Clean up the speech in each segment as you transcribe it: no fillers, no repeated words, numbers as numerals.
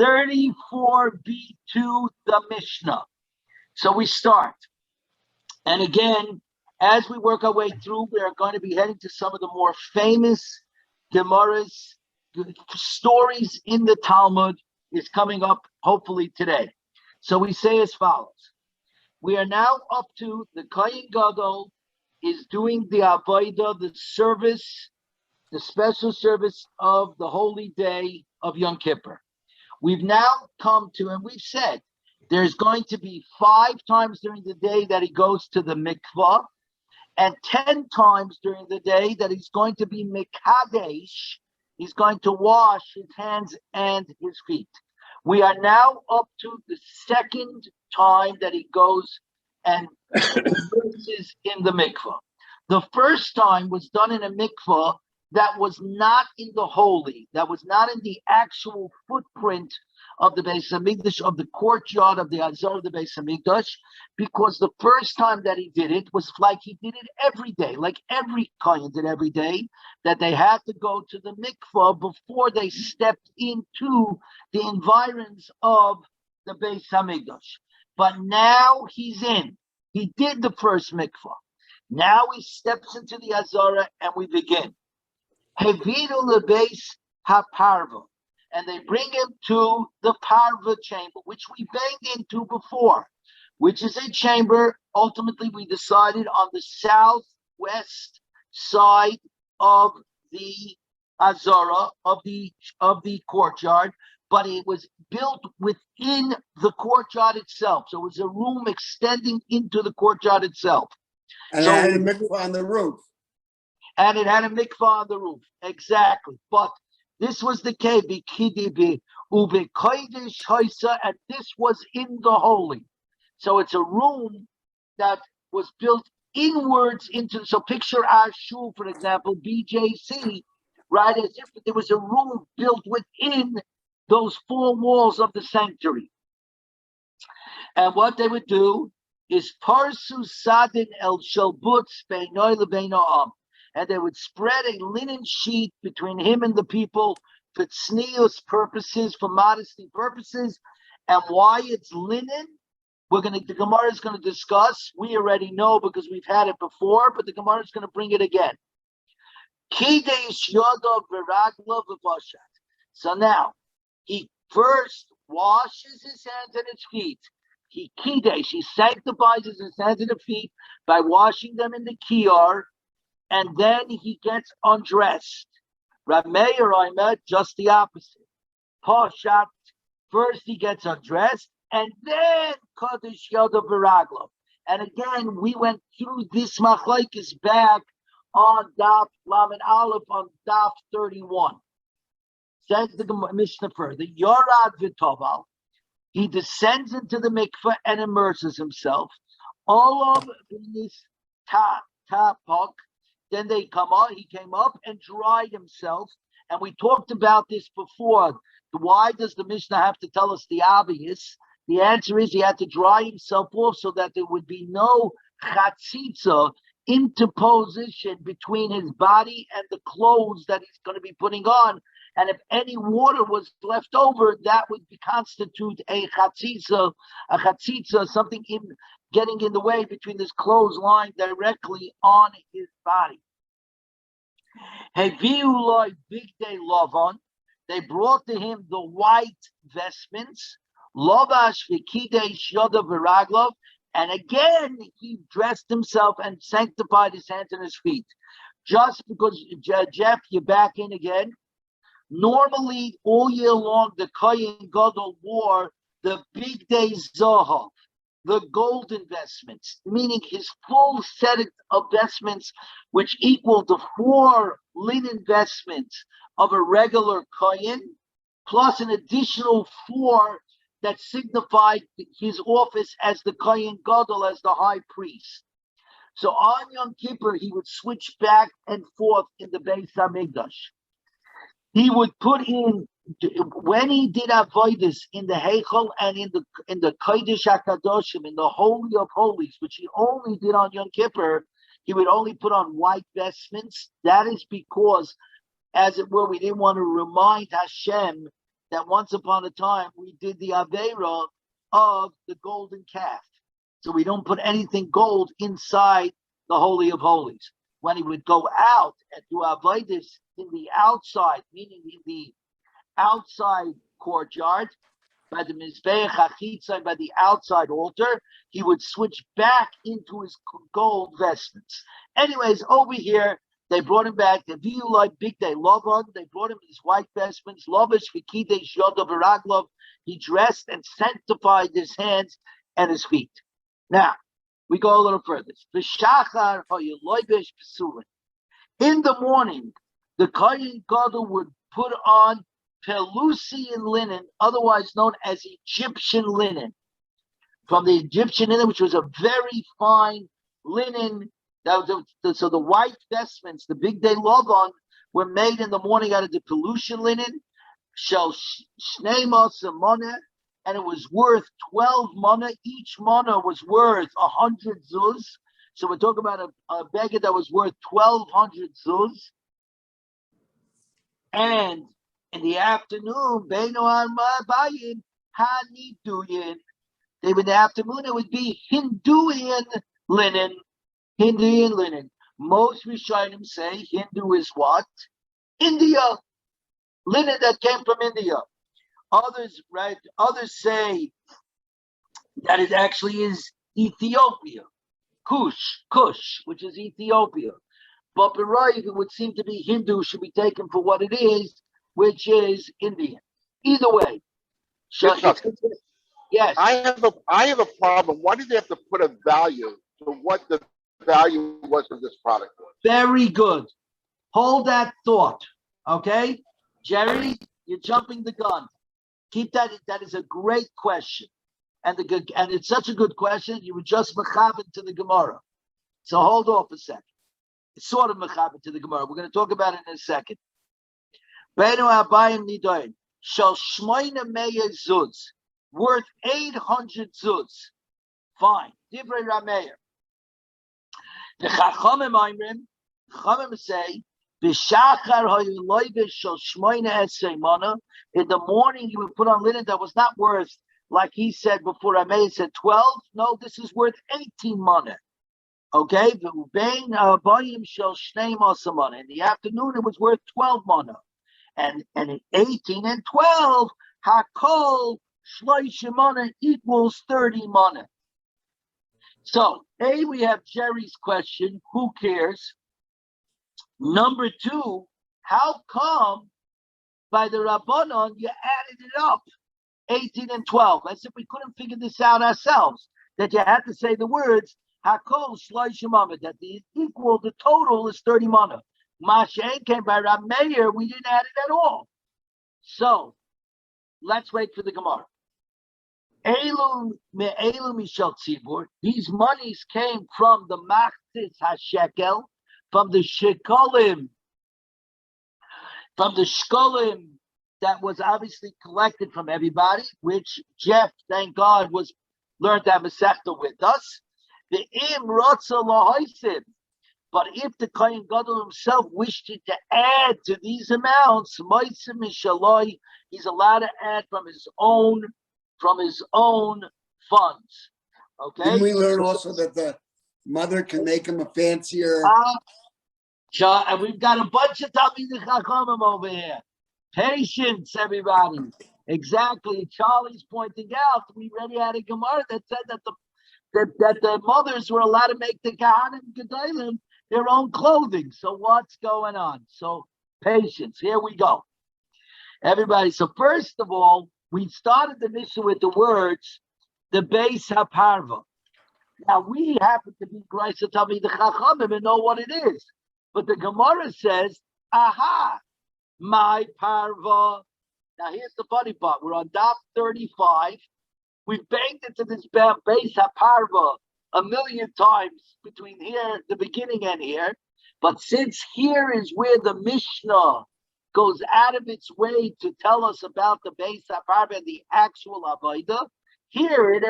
34b2, the Mishnah. So we start. And again, as we work our way through, we are going to be heading to some of the more famous Gemara's stories in the Talmud is coming up hopefully today. So we say as follows. We are now up to the Kohen Gadol is doing the Avodah, the service, the special service of the holy day of Yom Kippur. We've now come to, and we've said, there's going to be 5 times during the day that he goes to the mikvah, and 10 times during the day that he's going to be mikadesh. He's going to wash his hands and his feet. We are now up to the second time that he goes and immerses in the mikvah. The first time was done in a mikvah that was not in the holy, that was not in the actual footprint of the Beis Hamikdash, of the courtyard of the Azor of the Beis Hamikdash, because the first time that he did it was like he did it every day, like every Kohen did every day, that they had to go to the mikvah before they stepped into the environs of the Beis Hamikdash. But now he's in. He did the first mikvah. Now he steps into the Azara and we begin. Hevidu lebeis haparva, and they bring him to the parva chamber, which we banged into before, which is a chamber. Ultimately, we decided on the southwest side of the Azara of the courtyard, but it was built within the courtyard itself. So it was a room extending into the courtyard itself. And it had a mikvah on the roof. And it had a mikvah on the roof. Exactly. But this was the cave, and this was in the holy. So it's a room that was built inwards into, so picture our shul, for example, BJC, right, as if there was a room built within those 4 walls of the sanctuary. And what they would do is parsu sadin el shalbutz beinoy lebeinoam, and they would spread a linen sheet between him and the people for tznius purposes, for modesty purposes. And why it's linen, the Gemara is going to discuss. We already know because we've had it before, but the Gemara is going to bring it again. So now, he first washes his hands and his feet. He sanctifies his hands and his feet by washing them in the kiyar, and then he gets undressed. Rav Meir Omer, just the opposite. Pashat, first he gets undressed, and then Kodesh Yoda V'Raglo. And again, we went through this machlokes back on Daf Lamed Aleph on Daf 31. Says the Mishnah further, Yorad V'Toval, he descends into the mikveh and immerses himself. All of this tapok. Then he came up and dried himself. And we talked about this before. Why does the Mishnah have to tell us the obvious? The answer is he had to dry himself off so that there would be no chatzitza interposition between his body and the clothes that he's going to be putting on. And if any water was left over, that would constitute a chatzitza, something getting in the way between his clothes lying directly on his body. Heviuloi big day lovon. They brought to him the white vestments. Lovash v'kidesh yoda v'raglov. And again, he dressed himself and sanctified his hands and his feet. Just because, Jeff, you're back in again. Normally, all year long, the Kohen Gadol wore the big day zahav, the gold investments, meaning his full set of vestments, which equal to 4 linen vestments of a regular Kohen, plus an additional 4 that signified his office as the Kohen Gadol, as the high priest. So on Yom Kippur, he would switch back and forth in the Beis Hamikdash. He would put in, when he did avodas in the Heichal and in the Kodesh HaKadoshim, in the Holy of Holies, which he only did on Yom Kippur, he would only put on white vestments. That is because, as it were, we didn't want to remind Hashem that once upon a time we did the Aveira of the golden calf. So we don't put anything gold inside the Holy of Holies. When he would go out and do Avodas in the outside, meaning in the outside courtyard, by the Mizbeach HaChitzai, by the outside altar, he would switch back into his gold vestments. Anyways, over here, they brought him back. The view like big day Lovan, they brought him his white vestments. Lovish Vikidesh Yodav Baraglov. He dressed and sanctified his hands and his feet. Now, we go a little further. In the morning, the Kohen Gadol would put on Pelusian linen, otherwise known as Egyptian linen, from the Egyptian linen, which was a very fine linen. So the white vestments, the big day Lovan, were made in the morning out of the Pelusian linen, shall Shnei Mana, and it was worth 12 mana. Each mana was worth 100 zuz. So we're talking about a beggar that was worth 1,200 zuz. And in the afternoon, in the afternoon, it would be Hinduian linen. Hinduian linen. Most Rishonim say Hindu is what? India. Linen that came from India. Others say that it actually is Ethiopia. Kush, which is Ethiopia. But B'Raiv, it would seem to be Hindu, should be taken for what it is, which is Indian. Either way. Yes. I have a problem. Why did they have to put a value to what the value was of this product? Very good. Hold that thought. Okay? Jerry, you're jumping the gun. Keep that. That is a great question. And it's such a good question, you were just mechaber to the Gemara. So hold off a second. It's sort of mechaber to the Gemara. We're going to talk about it in a second. Beinu Abayim Nidoin shall shmoina meya zuz, worth 800 zuz. Fine. Divrei Rameir. The Chachamim Aimrim, Chachamim say, B'shachar ha'yuloivish shall shmoina esrei mana. In the morning, you would put on linen that was not worth, like he said before, Rameir said 12. No, this is worth 18 mana. Okay? V'ubein ha'abayim shall shnei masa mana. In the afternoon, it was worth 12 mana. And 18 and 12, hakol shloishim mana equals 30 mana. So, A, we have Jerry's question, who cares? Number two, how come by the Rabbanon you added it up, 18 and 12, as if we couldn't figure this out ourselves, that you had to say the words, hakol shloishim mana, that the total is 30 mana. Mashen came by Rameir, we didn't add it at all. So, let's wait for the Gemara. These monies came from the Machzis HaShekel, from the Shekalim, that was obviously collected from everybody, which Jeff, thank God, learned that Masechta with us. The Im Rotza Lahoisim. But if the Kohen Gadol himself wished to add to these amounts, he's allowed to add from his own funds. Okay. Didn't we learn also that the mother can make him a fancier? And we've got a bunch of Talmidei Chachamim over here. Patience, everybody. Exactly. Charlie's pointing out we already had a Gemara that said that the mothers were allowed to make the Kahanim Gedolim their own clothing. So what's going on? So patience. Here we go. Everybody. So first of all, we started the mission with the words, the Beis HaParva. Now we happen to be Graisa Talmidei Chachamim and know what it is. But the Gemara says, aha, my Parva. Now here's the funny part. We're on Daf 35. We've banged into this Beis HaParva a million times between here, the beginning and here. But since here is where the Mishnah goes out of its way to tell us about the Beis HaParva and the actual Avodah, here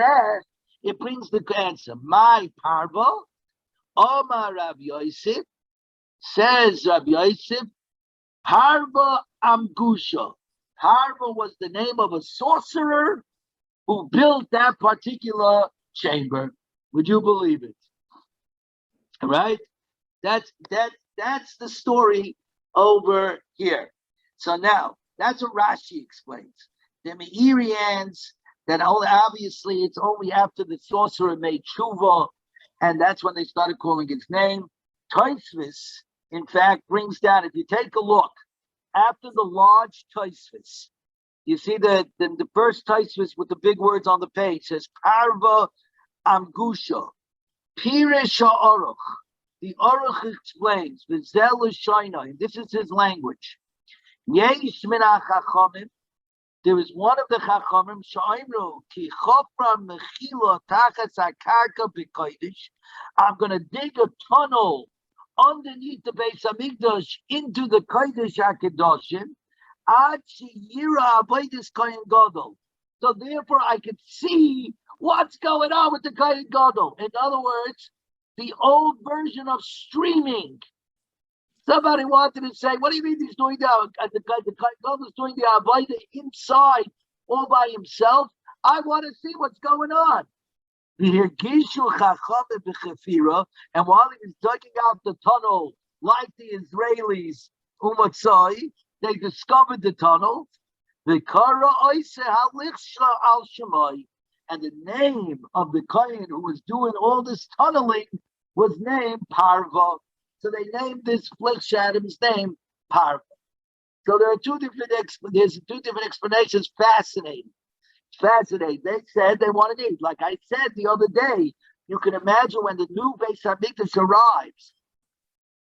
it brings the answer. My Parva, Omar Rav Yosef, says Rav Yosef, Parva Amgusha. Parva was the name of a sorcerer who built that particular chamber. Would you believe it? All right? That's the story over here. So now, that's what Rashi explains. The Meirians, that obviously it's only after the sorcerer made tshuva, and that's when they started calling his name. Tosfos, in fact, brings down, if you take a look, after the large Tosfos, you see the first Tosfos with the big words on the page says Parva Amgusha, Pirish Ha'aruch. The Aruch explains, V'zel Shaina, this is his language. Yesh min ha'chachamim, there is one of the chachamim, Sha'imru, Ki chofra mechila tachas ha'karka b'kodesh. I'm going to dig a tunnel underneath the Beis Hamikdash into the Kodesh HaKadoshim, Ad she'yira avodas Kohen Gadol. So therefore I could see what's going on with the Kohen Gadol. In other words, the old version of streaming. Somebody wanted to say, what do you mean he's doing that? The Kohen Gadol is doing the avodah inside all by himself. I want to see what's going on. And while he was digging out the tunnel, like the Israelis, they discovered the tunnel. And the name of the Kohen who was doing all this tunneling was named Parva. So they named this flesh Adam's name Parva. So there are two different explanations. Fascinating. They said they wanted to eat. Like I said the other day, you can imagine when the new Beis Hamikdash arrives,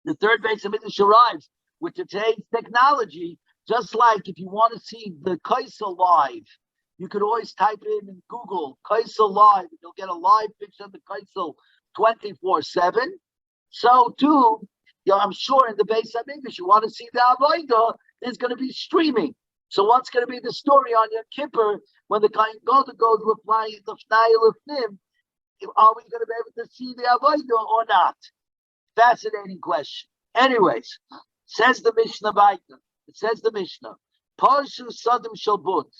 the third Beis Hamikdash arrives with today's technology. Just like if you want to see the Kaisel live, you could always type in Google Kaisel live, and you'll get a live picture of the Kaisel 24/7. So too, I'm sure in the Beis Hamikdash, you want to see the Avodah, there's going to be streaming. So what's going to be the story on Yom Kippur when the Kohen Gadol goes L'fnai L'fnim? Are we going to be able to see the Avodah or not? Fascinating question. Anyways, says the Mishnah Vayta. It says the Mishnah, Parshu Sadim Shalbut.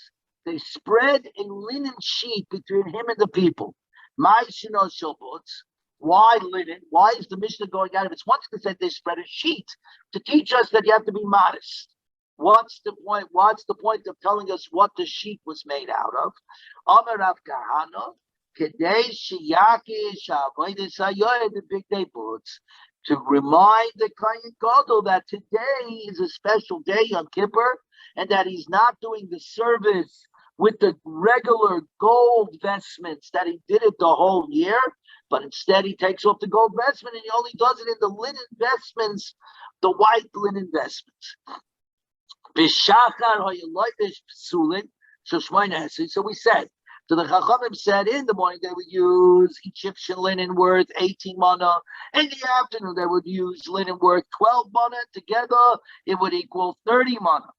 They spread a linen sheet between him and the people. My Shino Shalbut. Why linen? Why is the Mishnah going out of its one to say they spread a sheet to teach us that you have to be modest? What's the point? What's the point of telling us what the sheet was made out of? Amar Rav Kahana, Kedei Shiyakish Avodas Hayoyed, the big day boots, to remind the Kohen Gadol that today is a special day on Kippur, and that he's not doing the service with the regular gold vestments that he did it the whole year, but instead he takes off the gold vestment and he only does it in the linen vestments, the white linen vestments. So we said, so the Chachamim said in the morning they would use Egyptian linen worth 18 mana. In the afternoon they would use linen worth 12 mana. Together it would equal 30 mana.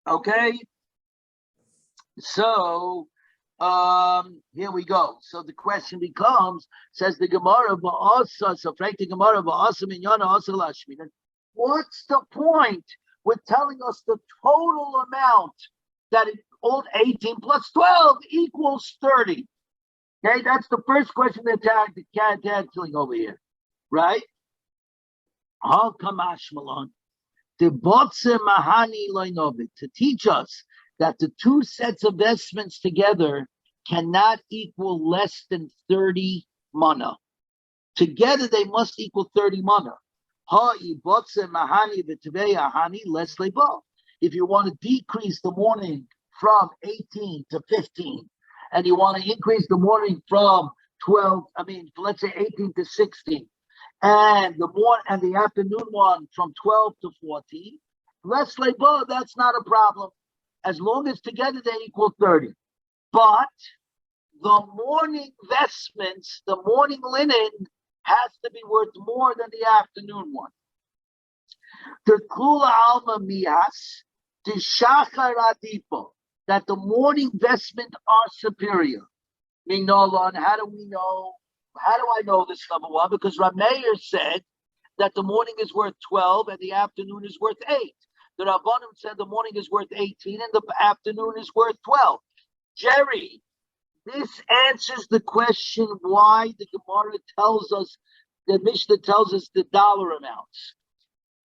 Okay? So here we go. So the question becomes, says the Gemara, what's the point with telling us the total amount that old 18 plus 12 equals 30? Okay, that's the first question that the cat answering over here, right? To teach us that the two sets of vestments together cannot equal less than 30 mana. Together they must equal 30 mana. If you want to decrease the morning from 18 to 15, and you want to increase the morning from 12, let's say 18 to 16, and the afternoon one from 12 to 14, let's say, that's not a problem, as long as together they equal 30. But the morning vestments, the morning linen, has to be worth more than the afternoon one. The Kula Alma Mias, the Shachar Adipo, that the morning vestment are superior. Minolan, how do we know? How do I know this, number one? Because Rameir said that the morning is worth 12 and the afternoon is worth 8. The Rabbanim said the morning is worth 18 and the afternoon is worth 12. Jerry, this answers the question why the Gemara tells us, the Mishnah tells us the dollar amounts.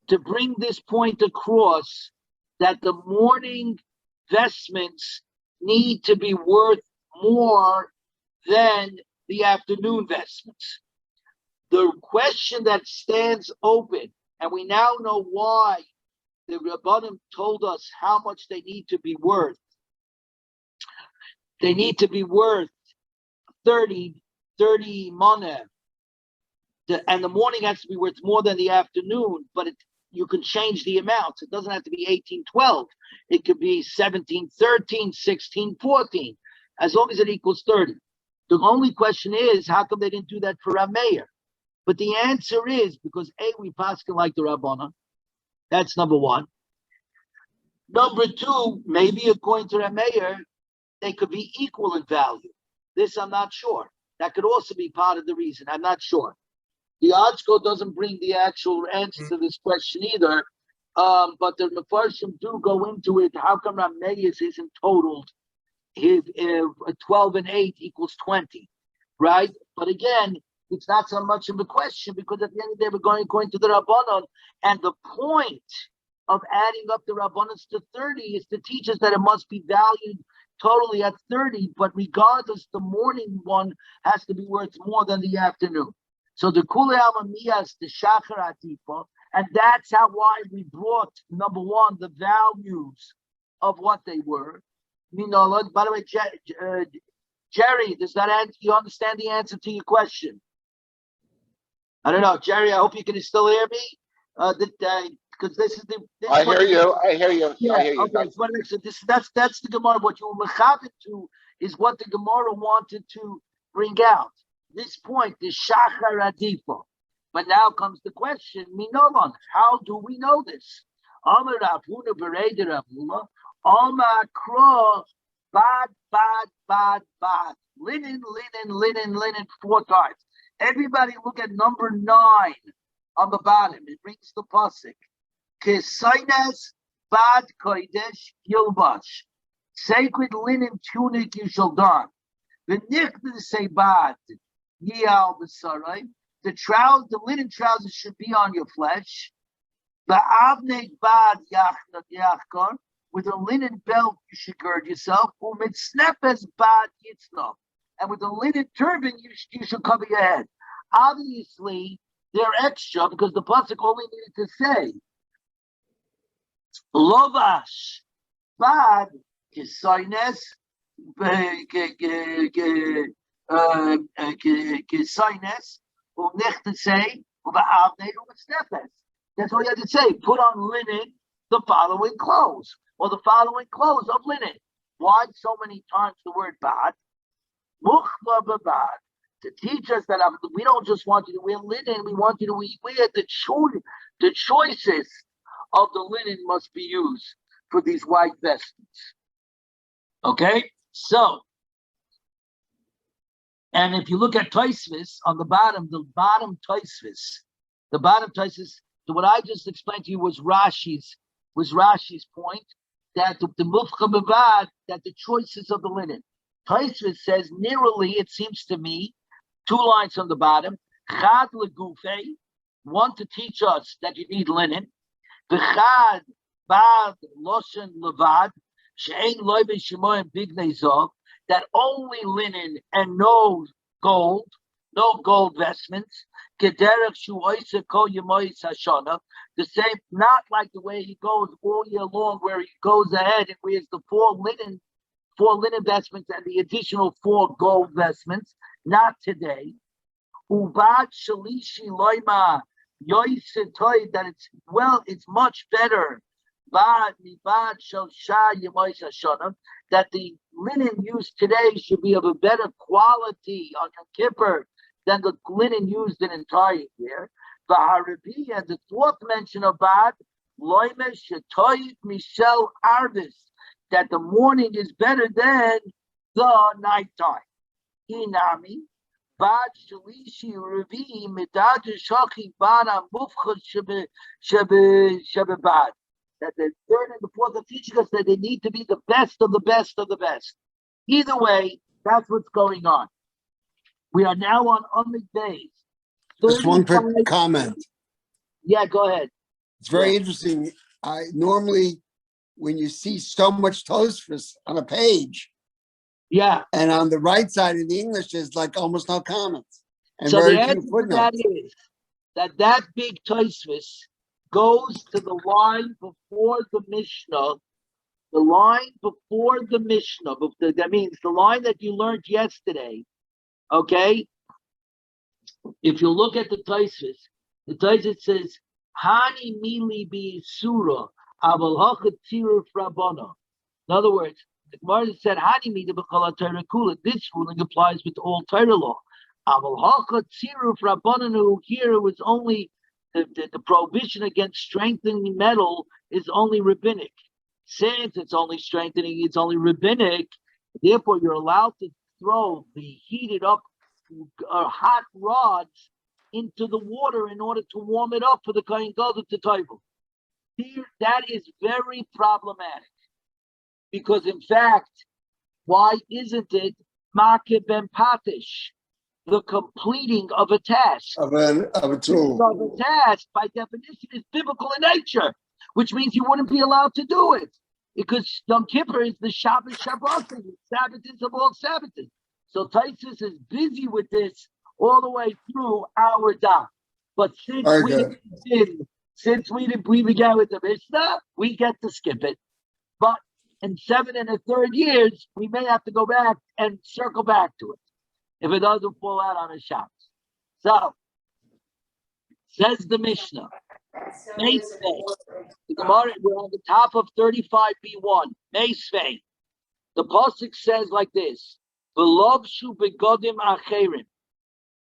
To bring this point across that the morning vestments need to be worth more than the afternoon vestments. The question that stands open, and we now know why the Rabbanim told us how much they need to be worth. They need to be worth 30 moneh. And the morning has to be worth more than the afternoon, but you can change the amounts. It doesn't have to be 18:12. It could be 17:13, 16:14, as long as it equals 30. The only question is, how come they didn't do that for Rameir? But the answer is because A, we paskin like the Rabbana. That's number one. Number two, maybe according to Rameir, they could be equal in value. This I'm not sure. That could also be part of the reason. I'm not sure. The odds code doesn't bring the actual answer to this question either. But the Mefarshim do go into it. How come Rameir isn't totaled? 12 and 8 equals 20, right? But again, it's not so much of a question because at the end of the day, we're going according to the Rabbanon. And the point of adding up the Rabbanons to 30 is to teach us that it must be valued totally at 30, but regardless, the morning one has to be worth more than the afternoon. So the Kule Amamiyas, the Shachar Atifa, and that's why we brought, number one, the values of what they were. By the way, Jerry, does that answer? You understand the answer to your question? I don't know, Jerry. I hope you can still hear me. Because this is the. I hear you. Yeah. I hear you. Okay. So that's the Gemara. What you were mechabit to is what the Gemara wanted to bring out. This point is Shachar Adifa. But now comes the question: Minolan, how do we know this? Amar Rav Huna Bereder Rav Huna. Alma Kro, bad, linen, 4 times. Everybody look at number 9 on the bottom. It brings the pasuk. Kesaynes bad kodesh yilbash. Sacred linen tunic you shall don. The nichnas say bad yal b'saray. The linen trousers should be on your flesh. The avneg bad yachkar. With a linen belt, you should gird yourself. U'mitznepes bad yitzno. And with a linen turban, you should cover your head. Obviously, they're extra because the pasuk only needed to say, Lovash bad kisaynes u'nech to say u'ba'avnei u'mitznepes. That's all you had to say. Put on linen, the following clothes. Or the following clothes of linen. Why so many times the word bad? Muchva b'bad. To teach us that we don't just want you to wear linen, we want you to wear the choices of the linen must be used for these white vestments. Okay? So, and if you look at Tosfos on the bottom Tosfos, so what I just explained to you was Rashi's point. That the mufcha b'bad, that the choices of the linen. Tosfos says, nearly, it seems to me, 2 lines from the bottom, chad legufe, one to teach us that you need linen, v'chad bad loshen levad, she'ein loyben shemoyim bignei zov, that only linen and no gold vestments, kederech shu oisa kol yemois hashana, the same, not like the way he goes all year long, where he goes ahead and wears the 4 linen vestments and the additional 4 gold vestments. Not today. Ubad shalishi loima yoisetoy, that it's much better. Bad mibad shelsha yemois hashana, that the linen used today should be of a better quality on Yom Kippur than the linen used an entire year. The Harabi, and the 4th mention of Bad, Loime Shetoyit Michel Arvis, that the morning is better than the nighttime. Inami, Bad Shalishi Ravi, Medad Shachi Bana Mufcha Shebe Bad. that the third and the fourth are teaching us that they need to be the best of the best of the best. Either way, that's what's going on. We are now on Amid days. Just one quick comment. Yeah, go ahead. It's very interesting. I normally, when you see so much Tosfos on a page, Yeah. and on the right side in the English, there's like almost no comments. And So very the few answer to that footnotes. is that big Tosfos goes to the line before the Mishnah. The line before the Mishnah. That means the line that you learned yesterday. Okay? If you look at the Tosfos says, Hani mili bi surah, aval hachat tiruf rabbana. In other words, the Gemara said, Hani mili b'chol Torah kula. This ruling applies with all Torah law. Aval hachat tiruf rabbana. Here it was only the prohibition against strengthening metal is only rabbinic. Since it's only strengthening, it's only rabbinic. Therefore, you're allowed to throw the heated up hot rods into the water in order to warm it up for the Kohen Gadol to table. That is very problematic because, in fact, why isn't it Makeh ben Patish, the completing of a task? Of a tool. Of a task, by definition, is biblical in nature, which means you wouldn't be allowed to do it because Yom Kippur is the Shabbos Shabbat, Sabbath is of all Sabbaths. So Tosfos is busy with this all the way through our daf. But since we began with the Mishnah, we get to skip it. But in 7 1/3 years, we may have to go back and circle back to it if it doesn't fall out on a Shabbos. So, says the Mishnah, Meisvei. The Gemara, we're on the top of 35b1. Meisvei. The pasuk says like this: "V'lovshu begodim acherim,"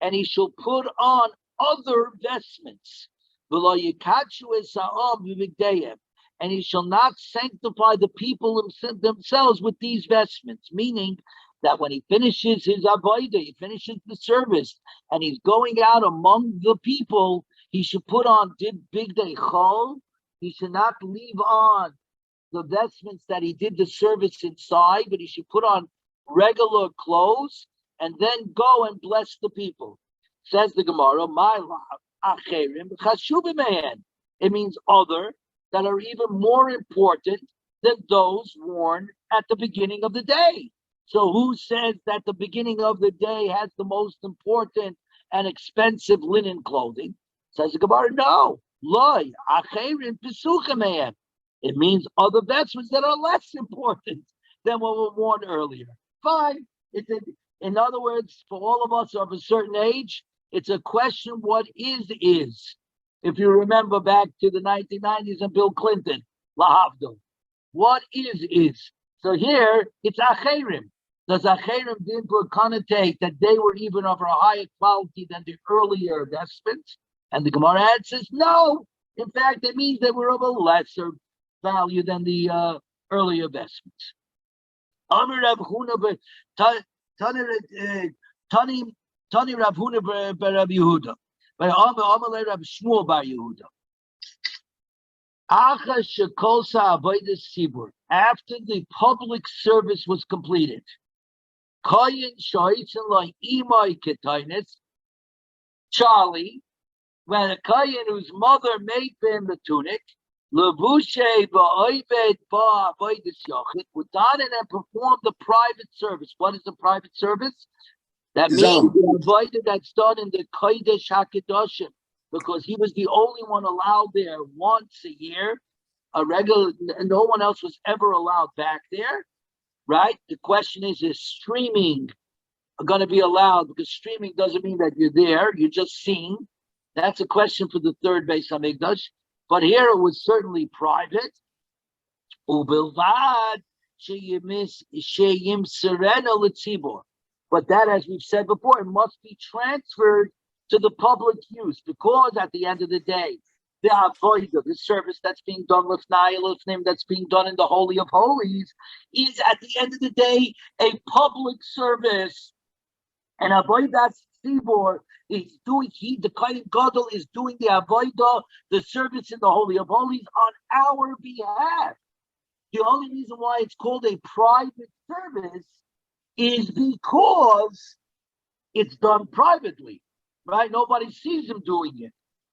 and he shall put on other vestments. V'lo yikadshu esa'am v'migdeyim, and he shall not sanctify the people themselves with these vestments. Meaning that when he finishes his avodah, he finishes the service, and he's going out among the people, he should put on bigdei chol. He should not leave on the vestments that he did the service inside, but he should put on regular clothes and then go and bless the people. Says the Gemara, my acherim chashuvim. It means other that are even more important than those worn at the beginning of the day. So who says that the beginning of the day has the most important and expensive linen clothing? Says the Gemara, no. Loi acherim pesuchim. It means other vestments that are less important than what were worn earlier. Fine. In other words, for all of us of a certain age, it's a question what is. If you remember back to the 1990s and Bill Clinton, lahavdil, what is. So here, it's acherim. Does acherim therefore connotate that they were even of a higher quality than the earlier vestments? And the Gemara answers, no. In fact, it means they were of a lesser value than the earlier vestments. Amir Rav Huna Tani Rav Huna bar Rav Yehuda. Amar Rav Shmuel bar Yehuda. Acha shekolsa avodas tzibur. After the public service was completed, Koyin shoitzen lo imay ketainis. Charlie, when a Koyin whose mother made for him the tunic, Levushe ba'oived ba'avodas yochid, would done and perform the private service. What is the private service? That means the avodah that's done in the Kodesh HaKadoshim, because he was the only one allowed there once a year. No one else was ever allowed back there, right? The question is streaming going to be allowed? Because streaming doesn't mean that you're there, you're just seeing. That's a question for the third Beis Hamikdash. But here it was certainly private. Ubilvad sheyim serena l'tzibor. But that, as we've said before, it must be transferred to the public use, because at the end of the day, the avodah, the service that's being done l'fnai, that's being done in the Holy of Holies, is at the end of the day a public service. And avodas tzibor The Kohen Gadol is doing the avodah, the service in the Holy of Holies on our behalf. The only reason why it's called a private service is because it's done privately, right? Nobody sees him doing it.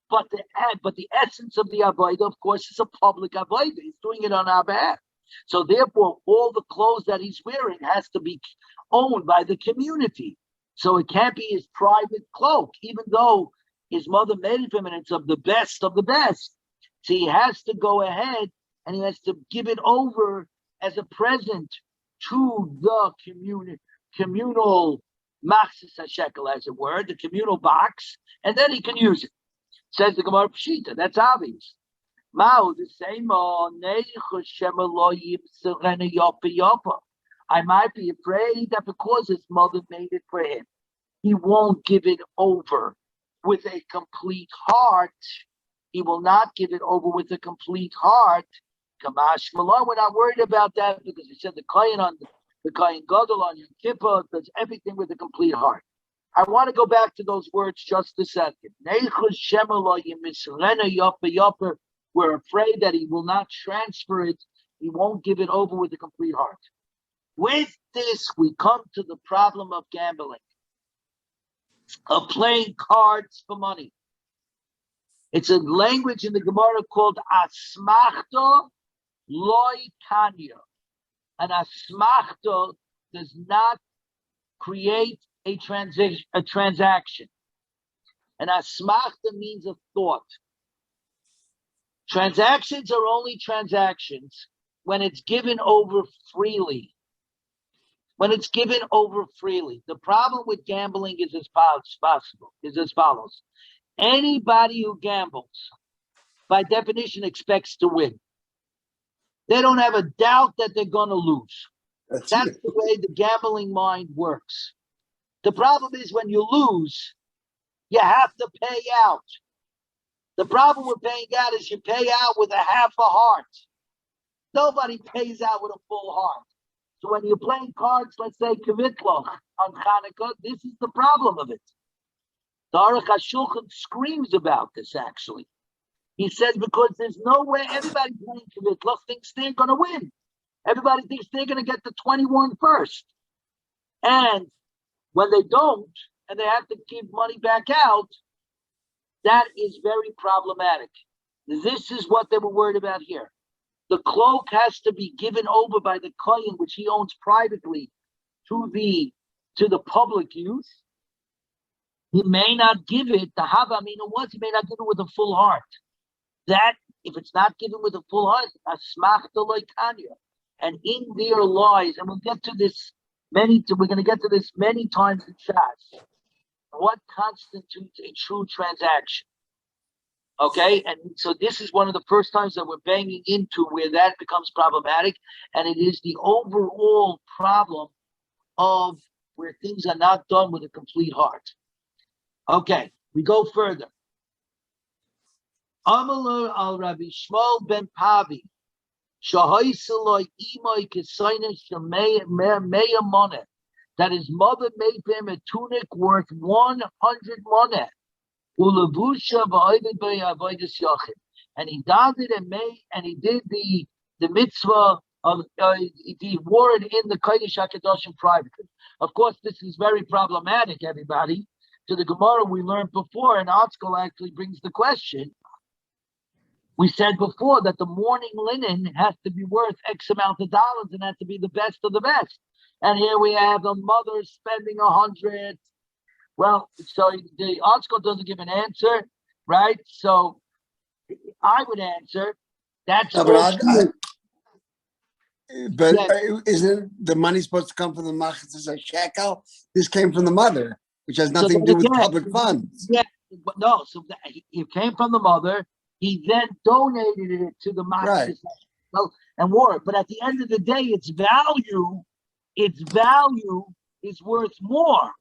But the essence of the avodah, of course, is a public avodah. He's doing it on our behalf. So therefore, all the clothes that he's wearing has to be owned by the community. So it can't be his private cloak, even though his mother made it for him and it's of the best of the best. So he has to go ahead and he has to give it over as a present to the communal machzis hashekel, as it were, the communal box, and then he can use it. Says the Gemara Pshita. That's obvious. Mao the same. I might be afraid that because his mother made it for him, he won't give it over with a complete heart. He will not give it over with a complete heart. Kamash Malon, we're not worried about that because he said the Kohen Gadol on Yom Kippur does everything with a complete heart. I want to go back to those words just a second. We're afraid that he will not transfer it. He won't give it over with a complete heart. With this, we come to the problem of gambling, of playing cards for money. It's a language in the Gemara called asmachta loy kanya. An asmachta does not create a transaction. An asmachta means a thought. Transactions are only transactions when it's given over freely. When it's given over freely. The problem with gambling is as follows. Anybody who gambles, by definition, expects to win. They don't have a doubt that they're going to lose. That's the way the gambling mind works. The problem is when you lose, you have to pay out. The problem with paying out is you pay out with a half a heart. Nobody pays out with a full heart. So when you're playing cards, let's say Kavitloch on Hanukkah, this is the problem of it. The Aruch HaShulchan screams about this, actually. He says because there's no way everybody playing Kavitloch thinks they're going to win. Everybody thinks they're going to get the 21 first. And when they don't, and they have to give money back out, that is very problematic. This is what they were worried about here. The cloak has to be given over by the Kohen, which he owns privately, to the public use. He may not give it, the Hava Aminu was, he may not give it with a full heart. That, if it's not given with a full heart, asmachta loikanya. And in there lies, and we're going to get to this many times in Shas, what constitutes a true transaction. Okay, and so this is one of the first times that we're banging into where that becomes problematic, and it is the overall problem of where things are not done with a complete heart. Okay, we go further. Amalur al Rabbi Shmuel ben Pavi, Shahaisaloi Imai Kisaina Shameya Moneh, that his mother made for him a tunic worth 100 moneh. And he did it and he did the mitzvah of he wore it in the Kodesh HaKadoshim privately. Of course, this is very problematic, everybody. To the Gemara we learned before, and Article actually brings the question. We said before that the mourning linen has to be worth X amount of dollars and has to be the best of the best. And here we have a mother spending 100. Well, so the article doesn't give an answer, right? So I would answer that's no, but isn't the money supposed to come from the machzis shekel? This came from the mother, which has nothing to do with public funds. Yeah, but no. So it came from the mother. He then donated it to the machzis and wore it. But at the end of the day, its value is worth more.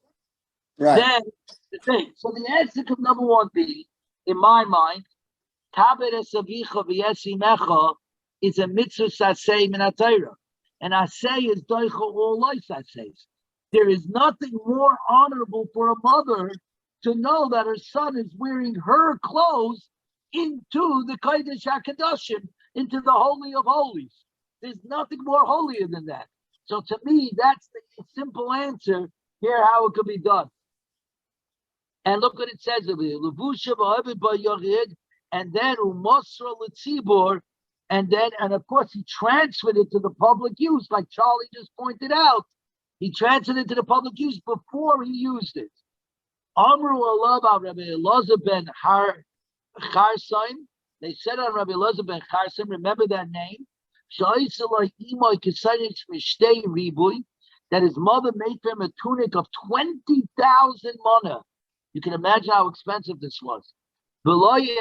Right. Then the thing. So the answer could number one be, in my mind, is a mitzvah saseh min HaTorah. And aseh is doicha all life sasays. There is nothing more honorable for a mother to know that her son is wearing her clothes into the Kodesh HaKadoshim, into the Holy of Holies. There's nothing more holier than that. So to me, that's the simple answer here how it could be done. And look what it says over here. And then Umosra L'Tzibor, and of course he transferred it to the public use, like Charlie just pointed out. He transferred it to the public use before he used it. Amru Allah Rabbi Elazar ben Charsaim. They said on Rabbi Elazar ben Charsaim, remember that name? That his mother made for him a tunic of 20,000 mana. You can imagine how expensive this was. But his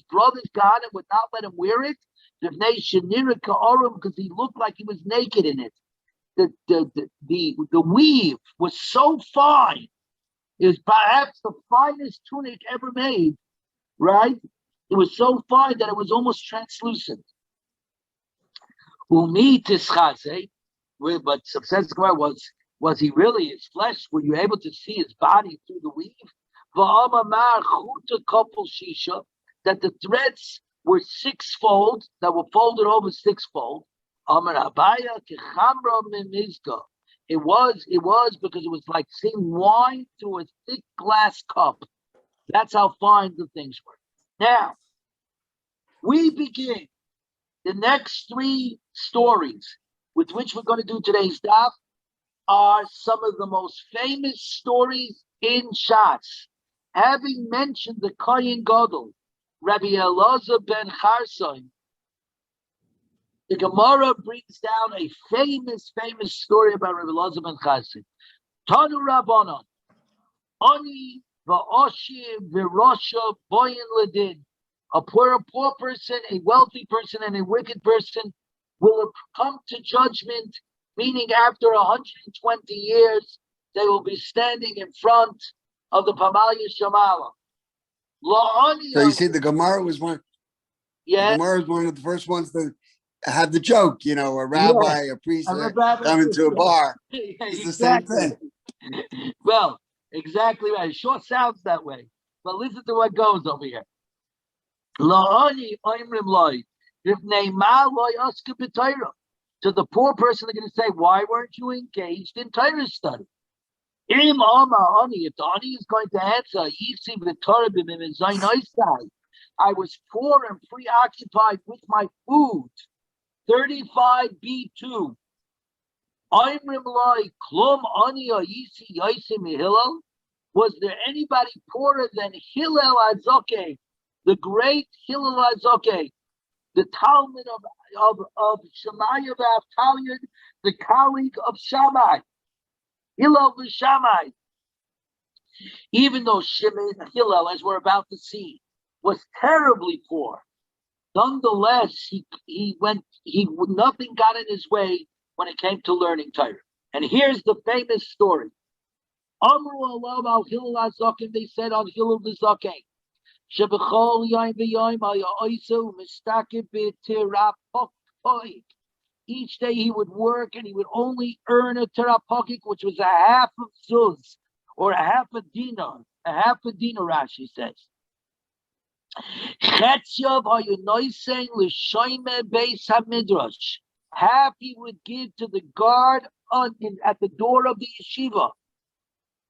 brothers Kahanim would not let him wear it because he looked like he was naked in it. The weave was so fine. It was perhaps the finest tunic ever made, right? It was so fine that it was almost translucent. But says was he really his flesh? Were you able to see his body through the weave? That the threads were sixfold, that were folded over sixfold. It was because it was like seeing wine through a thick glass cup. That's how fine the things were. Now, we begin the next three stories with which we're going to do today's daf are some of the most famous stories in Shas. Having mentioned the Kohen Gadol, Rabbi Elazar ben Charsaim, the Gemara brings down a famous story about Rabbi Elazar ben Charsaim. Tanu Rabbanon, Ani va'oshir v'rosha boyin ledin. A poor person, a wealthy person, and a wicked person will come to judgment, meaning after 120 years, they will be standing in front of the Pamalia Shamala. So you see, the Gemara was one. Yeah, the Gemara was one of the first ones to have the joke. You know, a rabbi, a priest, coming to a bar. It's the same thing. Well, exactly right. It sure sounds that way. But listen to what goes over here. To the poor person, they're going to say, why weren't you engaged in Torah study? If the Ani is going to answer, I was poor and preoccupied with my food. 35b2. Was there anybody poorer than Hillel Azokeh, the great Hillel Azokeh, the Talmud of Shammai of Avtaliyad, the colleague of Shammai, Hillel v'Shammai? Even though Shimon Hillel, as we're about to see, was terribly poor, nonetheless, nothing got in his way when it came to learning Torah. And here's the famous story. Amru Allah al Hillel Azaken, they said on Hillel the Zaken, Shebechol Yom v'Yom Ha'oisu Mistakib B'Tirapokik. Each day he would work and he would only earn a terapokik, which was a half of zuz, or a half a dinar, Rashi says. Half he would give to the guard at the door of the yeshiva.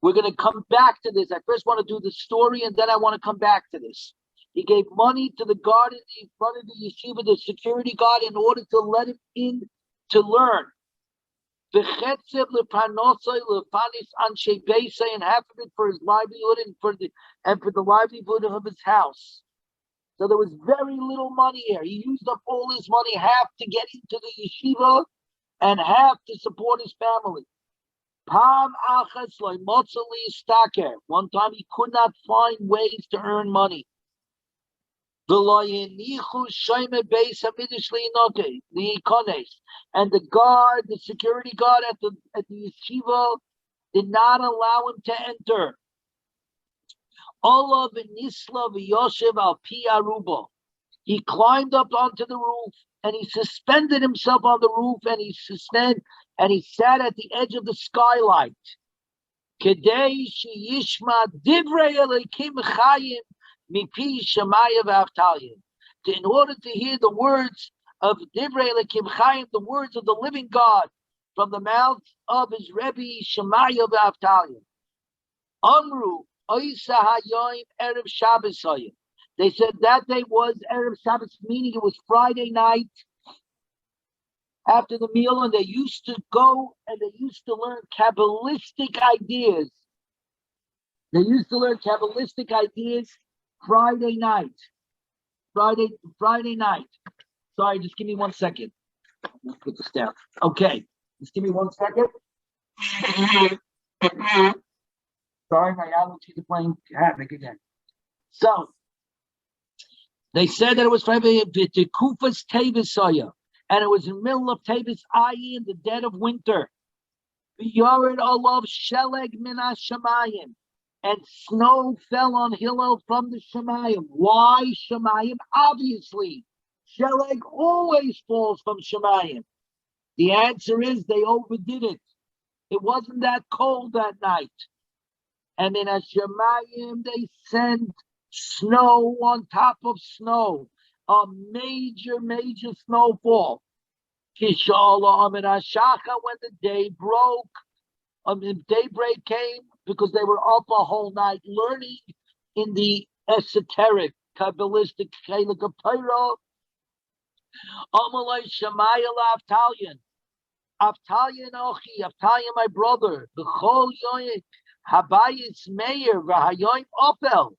We're going to come back to this. I first want to do the story, and then I want to come back to this. He gave money to the guard in front of the yeshiva, the security guard, in order to let him in to learn. And half of it for his livelihood and for the livelihood of his house. So there was very little money here. He used up all his money, half to get into the yeshiva and half to support his family. One time he could not find ways to earn money. And the guard, the security guard at the yeshiva, did not allow him to enter. He climbed up onto the roof and he suspended himself on the roof and he sat at the edge of the skylight. Kedei sheyishma divrei Elokim chayim mipi Shemaya v'Avtalya. In order to hear the words of divrei Elokim chayim, the words of the living God, from the mouth of his Rebbe Shemaya v'Avtalya. Amru Oisa hayoim erev Shabbos hayim. They said that day was erev Shabbos, meaning it was Friday night after the meal, and they used to go and they used to learn Kabbalistic ideas. They used to learn Kabbalistic ideas Friday night. Friday night. Sorry, just give me 1 second. Let's put this down. Okay, just give me 1 second. Sorry, my allergies are playing havoc again. So, they said that it was Friday, the Kufas Tevisaya, and it was in the middle of Tevis, i.e. in the dead of winter. V'yared olav sheleg min hashamayim, and snow fell on Hillel from the Shemayim. Why Shemayim? Obviously, sheleg always falls from Shemayim. The answer is they overdid it. It wasn't that cold that night. And in Hashemayim, they sent snow on top of snow, a major snowfall. Kishala Amid Ashaka, when the day broke, daybreak came, because they were up a whole night learning in the esoteric, Kabbalistic Chelik of Torah. Amalai Shemaya Avtalyan, Avtalyan Ochi, Avtalyan my brother, the Chol Yoyim, Habayis Meir, Vahayoim Opel.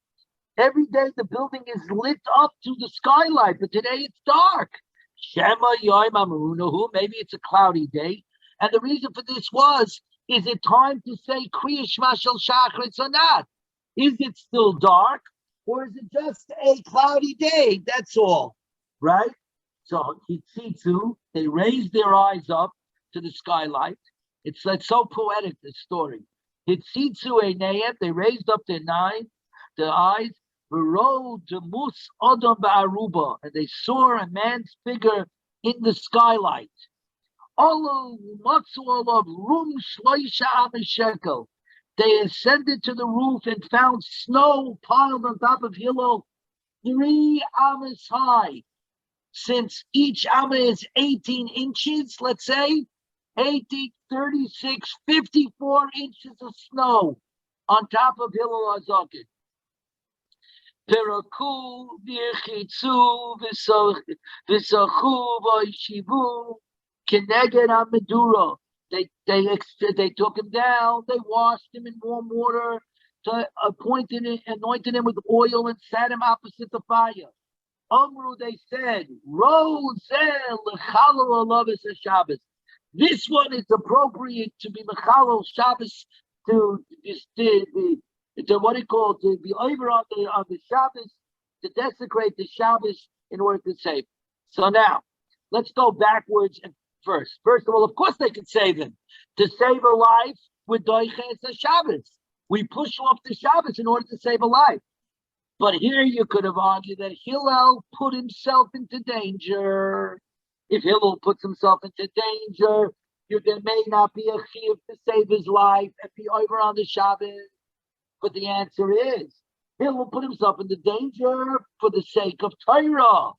Every day the building is lit up to the skylight, but today it's dark. Shema Yoim Amunahu, maybe it's a cloudy day. And the reason for this is it time to say Kriya Shema Shel Shachritz or not? Is it still dark, or is it just a cloudy day? That's all, right? So Hitzitzu, they raised their eyes up to the skylight. It's like so poetic, this story. Hitzitzu Einayim, they raised up their eyes. V'ro demus Adam ba'aruba, and they saw a man's figure in the skylight. Olu matzu olav rum shloisha amishekel. They ascended to the roof and found snow piled on top of Hillel 3 amas high. Since each amma is 18 inches, let's say, 18, 36, 54 inches of snow on top of Hillel HaZaken. Peraku v'chitzu v'sachu v'yishivu keneged hamedura. They took him down. They washed him in warm water, anointed him with oil, and sat him opposite the fire. Amru, they said, Rozel l'chalo alavis Shabbos. This one is appropriate to be l'chalo Shabbos, to what he called, to be over on the Shabbos, to desecrate the Shabbos in order to save. So now, let's go backwards and first. First of all, of course they could save him. To save a life with Doiches Shabbos. We push off the Shabbos in order to save a life. But here you could have argued that Hillel put himself into danger. If Hillel puts himself into danger, there may not be a chiyuv to save his life and be over on the Shabbos. But the answer is, Hillel put himself into danger for the sake of Torah.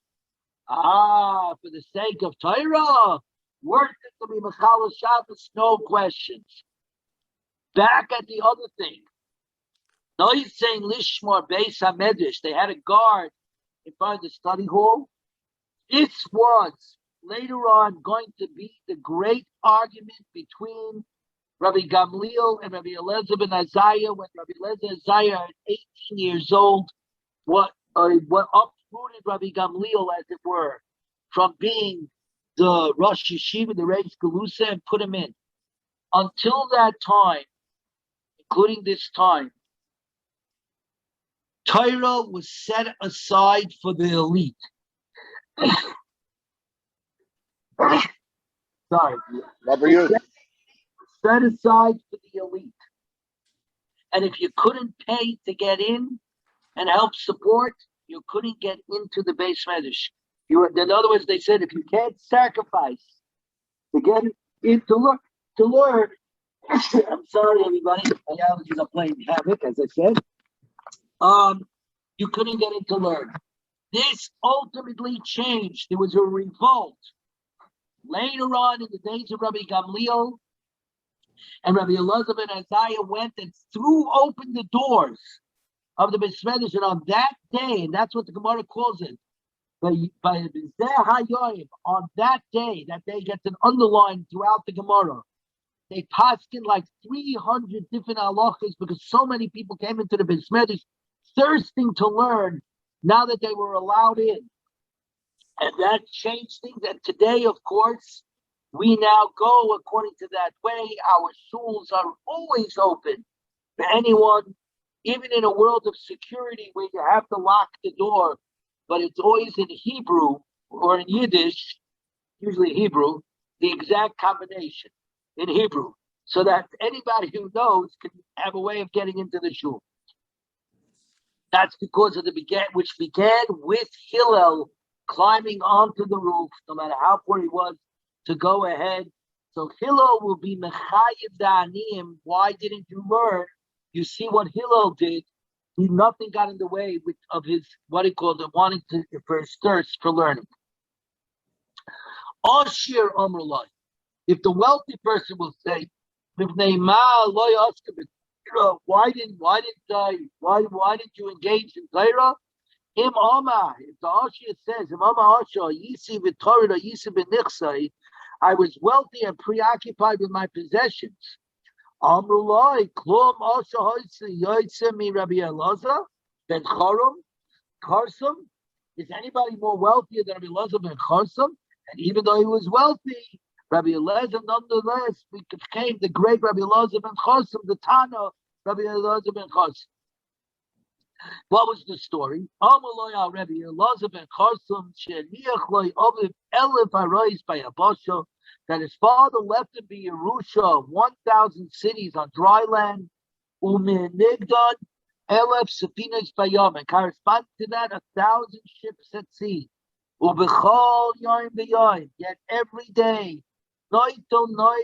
For the sake of Torah. Worth it to be Mechalel Shabbos, no questions. Back at the other thing. No, he's saying Lishmor Beis HaMedrash. They had a guard in front of the study hall. This was later on going to be the great argument between Rabbi Gamliel and Rabbi Eliezer ben Azariah, when Rabbi Eliezer Azariah at 18 years old, what uprooted Rabbi Gamliel, as it were, from being the Rosh Yeshiva, the Reish Galusa, and put him in. Until that time, including this time, Torah was set aside for the elite. Sorry. Set aside for the elite. And if you couldn't pay to get in and help support, you couldn't get into the Beis Medrash. In other words, they said if you can't sacrifice to get in to learn, I'm sorry, everybody. My allergies are playing havoc, as I said. You couldn't get it to learn. This ultimately changed. There was a revolt. Later on in the days of Rabbi Gamliel, and Rabbi Elazar ben Azariah went and threw open the doors of the Beis Medrash, and on that day, and that's what the Gemara calls it, on that day gets an underline throughout the Gemara. They paskin like 300 different halachas because so many people came into the Beis Medrash thirsting to learn now that they were allowed in. And that changed things. And today, of course, we now go according to that way. Our shuls are always open for anyone, even in a world of security where you have to lock the door, but it's always in Hebrew or in Yiddish, usually Hebrew, the exact combination in Hebrew, so that anybody who knows can have a way of getting into the shul. That's because of which began with Hillel climbing onto the roof, no matter how poor he was, to go ahead. So Hillel will be Mechayiv Da'aniyim. Why didn't you learn? You see what Hillel did. Nothing got in the way of his, what he called it, wanting to, for his thirst for learning. Ashir Amrullah. If the wealthy person will say, why didn't you engage in Torah? If the Ashir says, I was wealthy and preoccupied with my possessions. Amrullah, Klum Asha Yoitze mi Rabbi Elazar ben Charsum. Is anybody more wealthier than Rabbi Elazar ben Charsum? And even though he was wealthy, Rabbi Elazar nonetheless became the great Rabbi Elazar ben Charsum, the Tana Rabbi Elazar ben Charsum. What was the story? Amrullah Rabbi Elazar ben Charsum sheniach loy aviv elef harois by Abasha, that his father left him be Yerusha, 1,000 cities on dry land, umin nigdon elef safinas bayam, and corresponding to that 1,000 ships at sea. Ubechol yoim b'yoim, yet every day, noit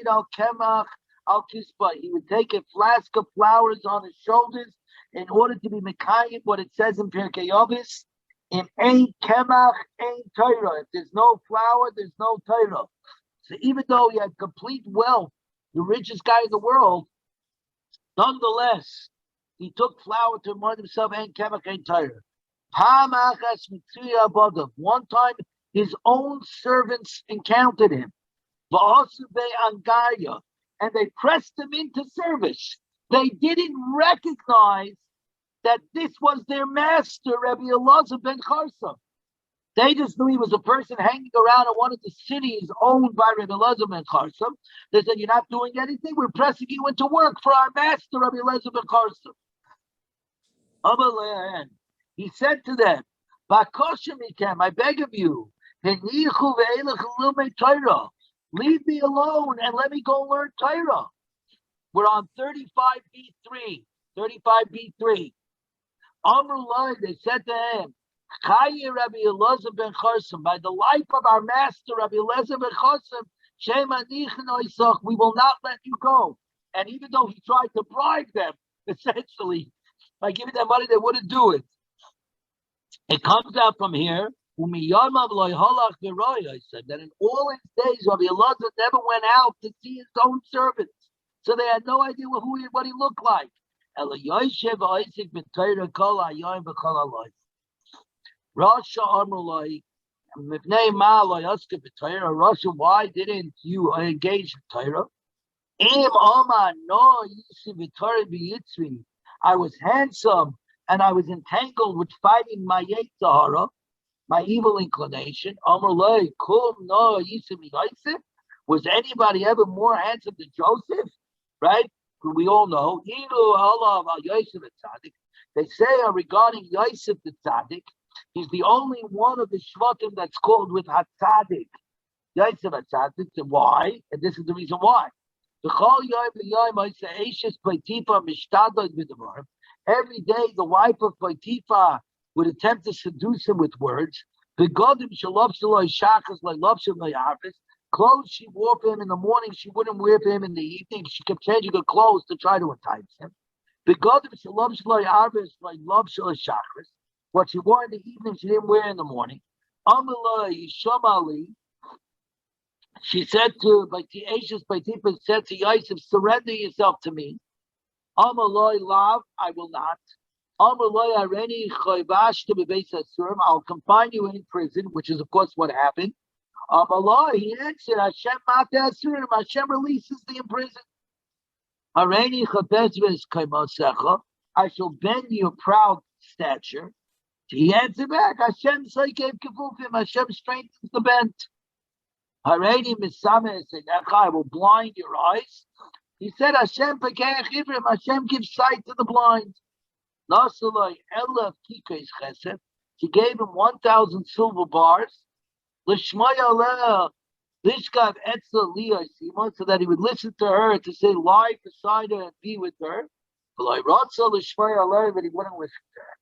al kemach al kispa, he would take a flask of flowers on his shoulders in order to be mekayim, what it says in Pirkei Avos, in ein kemach, ein Torah. If there's no flour, there's no Torah. So even though he had complete wealth, the richest guy in the world, nonetheless, he took flour to remind himself, ein kemach, ein Torah. One time, his own servants encountered him, and they pressed him into service. They didn't recognize that this was their master, Rabbi Elazar ben Charsum. They just knew he was a person hanging around in one of the cities owned by Rabbi Elazar ben Charsum. They said, "You're not doing anything. We're pressing you into work for our master, Rabbi Elazar ben Charsum." He said to them, I beg of you, leave me alone and let me go learn Torah. We're on 35b3. 35b3. Amrullah, they said to him, Rabbi Elazar ben Charsum, by the life of our master, Rabbi Elazar ben Charsum, we will not let you go. And even though he tried to bribe them, essentially, by giving them money, they wouldn't do it. It comes out from here, I said, that in all his days, Rabbi Elazar never went out to see his own servants. So they had no idea what he looked like. Rasha Amrullah, Rasha, why didn't you engage in Torah? I was handsome and I was entangled with fighting my Yetzirah, my evil inclination. Amrullah, was anybody ever more handsome than Joseph? Right? We all know. They say regarding Yosef the Tzaddik, he's the only one of the Shvatim that's called with HaTzaddik. Yosef HaTzaddik. And why? And this is the reason why. Every day the wife of Potiphar would attempt to seduce him with words. God clothes she wore for him in the morning, she wouldn't wear for him in the evening. She kept changing her clothes to try to entice him. What she wore in the evening, she didn't wear in the morning. She said to Baitipa said to Yosef, surrender yourself to me. Amaloi lav, I will not. Amaloi areni choyvash to bebeis asurim, I'll confine you in prison, which is of course what happened. Amaloi, he answered, Hashem mata asurim, Hashem releases the imprisoned. Areni chapezves kaimasecha, I shall bend your proud stature. He answered back, Hashem saikev kefufim, Hashem strengthens the bent. Hareni misame senecha, I will blind your eyes. He said, Hashem pekech ivrim, Hashem gives sight to the blind. Nasalai elef kikes chesed, she gave him 1,000 silver bars. Lishmaya aleh lishkav etzel liyasima, so that he would listen to her to say, lie beside her and be with her. But I ratza lishmaya aleh, but he wouldn't listen to her.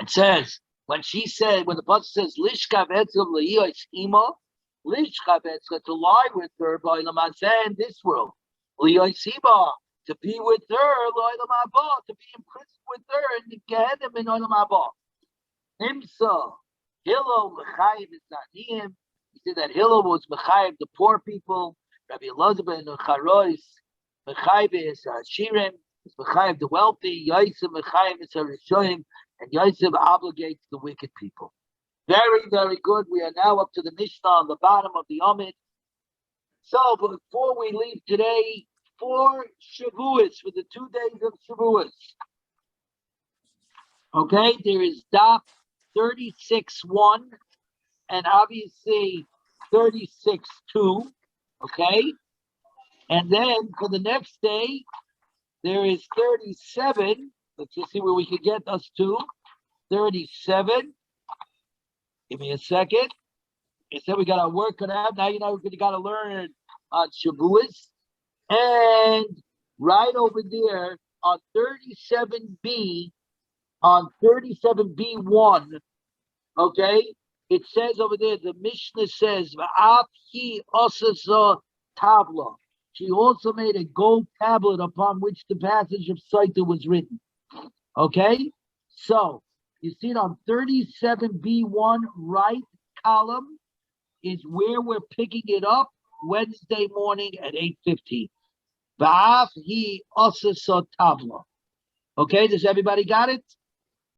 It says, when the pasuk says, Lishkav etzel liyasima, Lishkav etzel, to lie with her, by Lamaseh in this world, liyasima, to be with her, to be imprisoned with her in the Gehenim in Olam Haba. Himsa, Hillel Mechayiv is Zaniyim. He said that Hillel was Mechayiv, the poor people. Rabbi Elazar and Charois, Mechayiv is Shirim, is Mechayiv the wealthy. Yosef Mechayiv is Harishoyim, and Yosef obligates the wicked people. Very, very good. We are now up to the Mishnah on the bottom of the Amid. So before we leave today, 4 Shavuos for the 2 days of Shavuos. Okay, there is Daf 36.1 and obviously 36.2. Okay, and then for the next day, there is 37. Let's just see where we can get us to. 37. Give me a second. He said we got to work it out. Now you know we got to learn on Shavuos. And right over there on 37B, on 37B1, okay, it says over there, the Mishnah says, V'af hi osasa tabla. She also made a gold tablet upon which the passage of Saita was written. Okay, so you see it on 37B1, right column is where we're picking it up Wednesday morning at 8:15. V'af hi osasa tabla. Okay, does everybody got it?